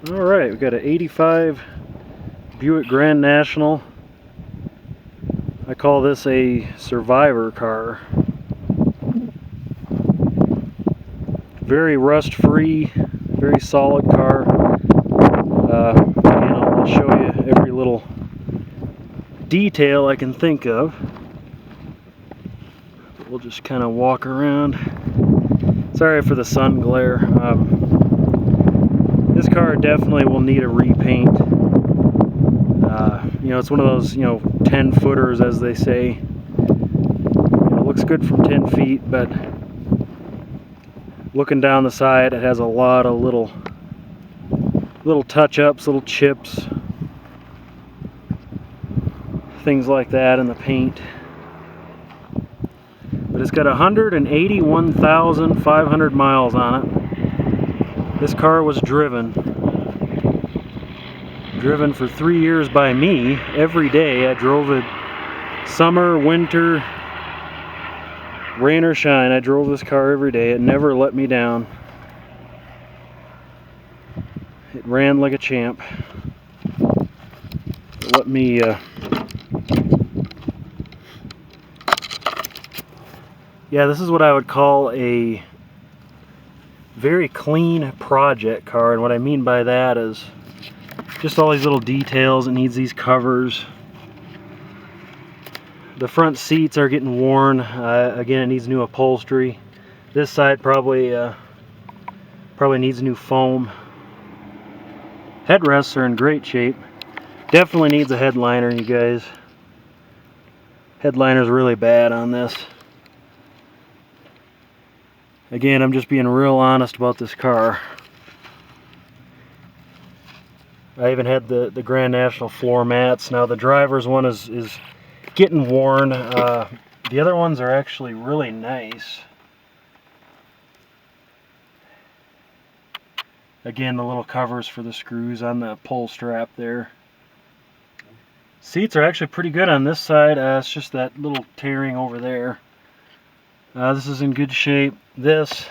Alright, we got an 85 Buick Grand National. I call this a survivor car. Very rust free, very solid car. And I'll show you every little detail I can think of. We'll just kind of walk around. Sorry for the sun glare. This car definitely will need a repaint. It's one of those 10 footers, as they say. It looks good from 10 feet, but looking down the side, it has a lot of little touch-ups, little chips, things like that in the paint. But it's got 181,500 miles on it. This car was driven for 3 years by me every day. I drove it summer, winter, rain or shine. I drove this car every day. It never let me down. It ran like a champ. Let me yeah, this is what I would call a very clean project car, and what I mean by that is just all these little details. It needs these covers. The front seats are getting worn. Again, it needs new upholstery. This side probably needs new foam. Headrests are in great shape. Definitely needs a headliner, you guys. Headliner's really bad on this. Again, I'm just being real honest about this car. I even had the Grand National floor mats. Now the driver's one is getting worn. The other ones are actually really nice. Again, the little covers for the screws on the pull strap there. Seats are actually pretty good on this side. It's just that little tearing over there. This is in good shape. This,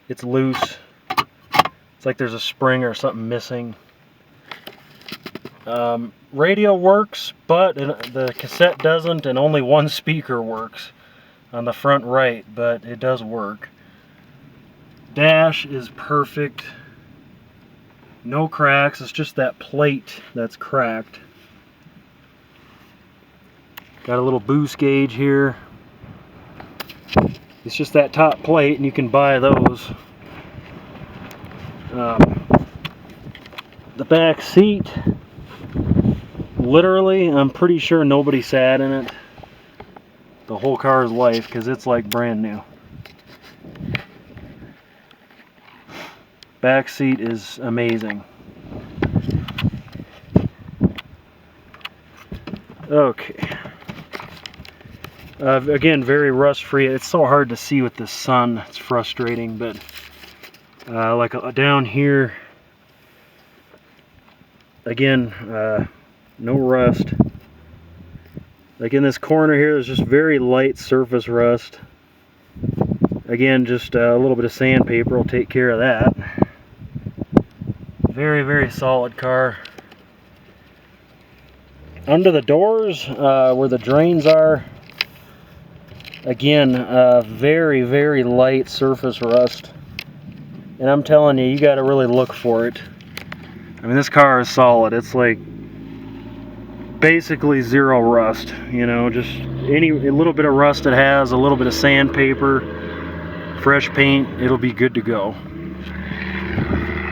it's loose. It's like there's a spring or something missing. Radio works, but the cassette doesn't, and only one speaker works on the front right, but it does work. Dash is perfect. No cracks. It's just that plate that's cracked. Got a little boost gauge here. It's just that top plate, and you can buy those. The back seat, literally, I'm pretty sure nobody sat in it the whole car's life, because it's like brand new. Back seat is amazing. Okay. Again, very rust free. It's so hard to see with the sun. It's frustrating, but like down here, again, no rust. Like in this corner here, there's just very light surface rust. Again, just a little bit of sandpaper will take care of that. Very, very solid car. Under the doors, where the drains are, again, very, very light surface rust. And I'm telling you, you got to really look for it. I mean, this car is solid. It's like basically zero rust. Just a little bit of rust it has, a little bit of sandpaper, fresh paint, it'll be good to go.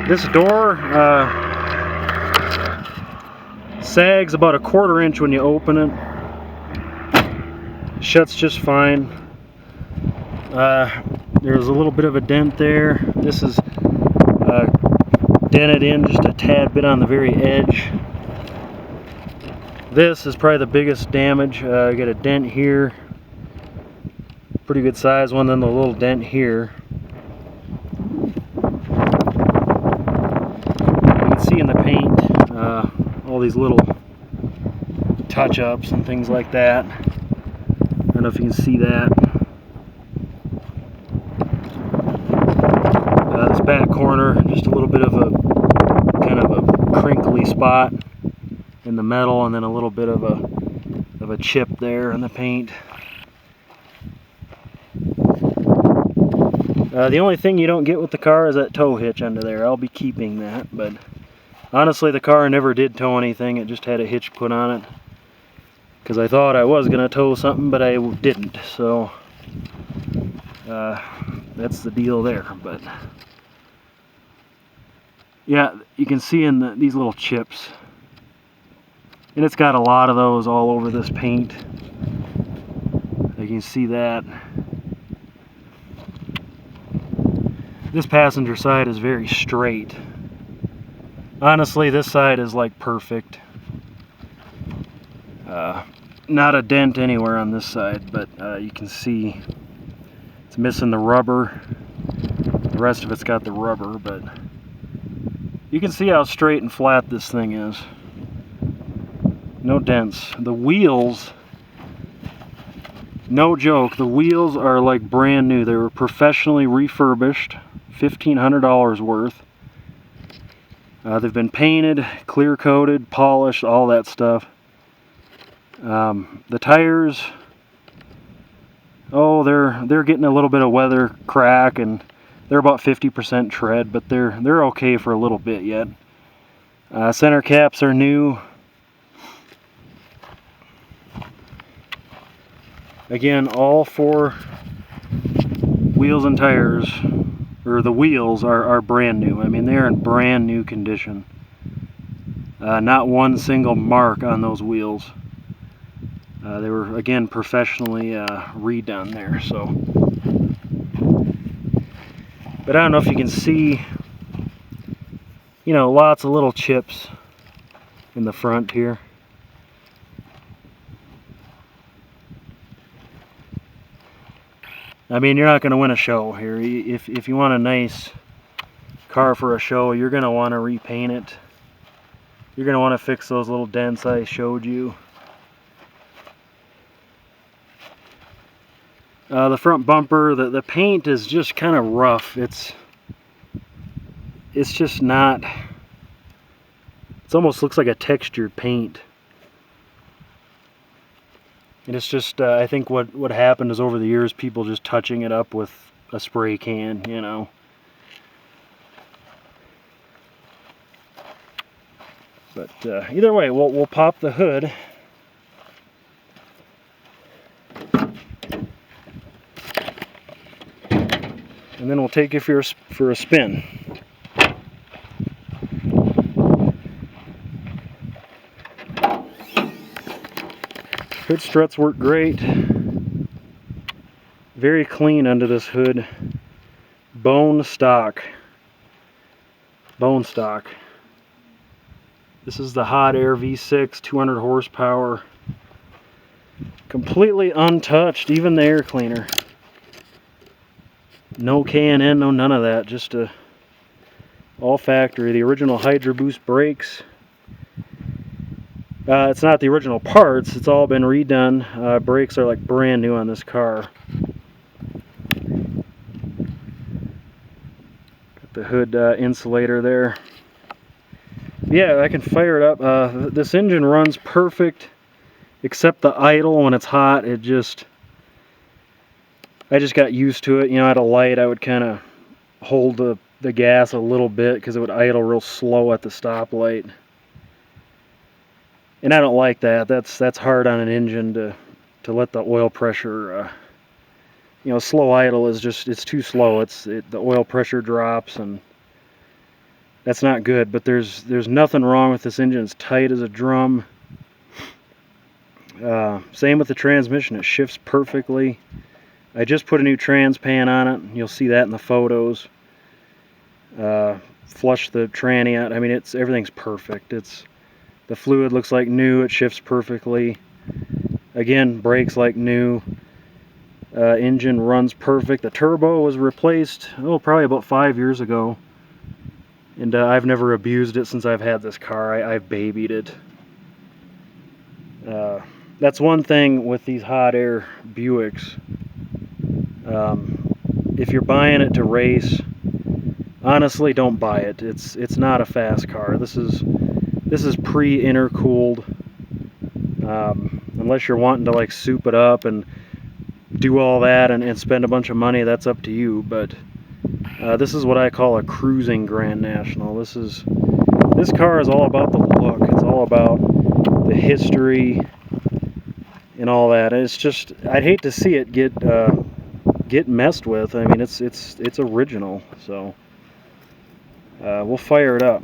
This door sags about a 1/4 inch when you open it. Shuts just fine. There's a little bit of a dent there. This is dented in just a tad bit on the very edge. This is probably the biggest damage. I got a dent here, pretty good size one, then the little dent here. You can see in the paint all these little touch-ups and things like that. I don't know if you can see that. This back corner, just a little little bit of a kind of a crinkly spot in the metal, and then a little bit of a chip there in the paint. The only thing you don't get with the car is that tow hitch under there. I'll be keeping that, but honestly the car never did tow anything. It just had a hitch put on it because I thought I was gonna tow something, but I didn't. So that's the deal there. But yeah, you can see in these little chips, and it's got a lot of those all over this paint. You can see that. This passenger side is very straight. Honestly, this side is like perfect. Not a dent anywhere on this side, but you can see it's missing the rubber. The rest of it's got the rubber, but you can see how straight and flat this thing is. No dents. The wheels, no joke, the wheels are like brand new. They were professionally refurbished, $1,500 worth. They've been painted, clear coated, polished, all that stuff. The tires, oh, they're getting a little bit of weather crack, and they're about 50% tread, but they're okay for a little bit yet. Center caps are new. Again, all four wheels and tires, or the wheels, are brand new. I mean, they're in brand new condition. Not one single mark on those wheels. They were, again, professionally redone there. So, but I don't know if you can see, you know, lots of little chips in the front here. I mean, you're not going to win a show here. If you want a nice car for a show, you're going to want to repaint it. You're going to want to fix those little dents I showed you. The front bumper, the paint is just kind of rough. It's just not, it almost looks like a textured paint. And it's just, I think what happened is over the years, people just touching it up with a spray can, you know. But either way, we'll pop the hood. And then we'll take you for a spin. Hood struts work great. Very clean under this hood. Bone stock. Bone stock. This is the Hot Air V6, 200 horsepower. Completely untouched, even the air cleaner. No K&N, no none of that. Just all factory. The original Hydro Boost brakes. It's not the original parts, it's all been redone. Brakes are like brand new on this car. Got the hood insulator there. Yeah, I can fire it up. This engine runs perfect, except the idle when it's hot. I just got used to it. You know, at a light I would kind of hold the gas a little bit because it would idle real slow at the stoplight. And I don't like that. That's hard on an engine to let the oil pressure, you know, slow idle is just, it's too slow. The oil pressure drops, and that's not good. But there's nothing wrong with this engine. It's tight as a drum. Same with the transmission. It shifts perfectly. I just put a new trans pan on it. You'll see that in the photos. Flush the tranny out. I mean, everything's perfect. The fluid looks like new. It shifts perfectly. Again, brakes like new. Engine runs perfect. The turbo was replaced, probably about 5 years ago. And I've never abused it since I've had this car. I've babied it. That's one thing with these hot air Buicks. If you're buying it to race, honestly, don't buy it. It's not a fast car. This is pre-intercooled. Unless you're wanting to like soup it up and do all that and spend a bunch of money, that's up to you. But this is what I call a cruising Grand National. This car is all about the look. It's all about the history and all that. It's just, I'd hate to see it get messed with. I mean, it's original. So we'll fire it up.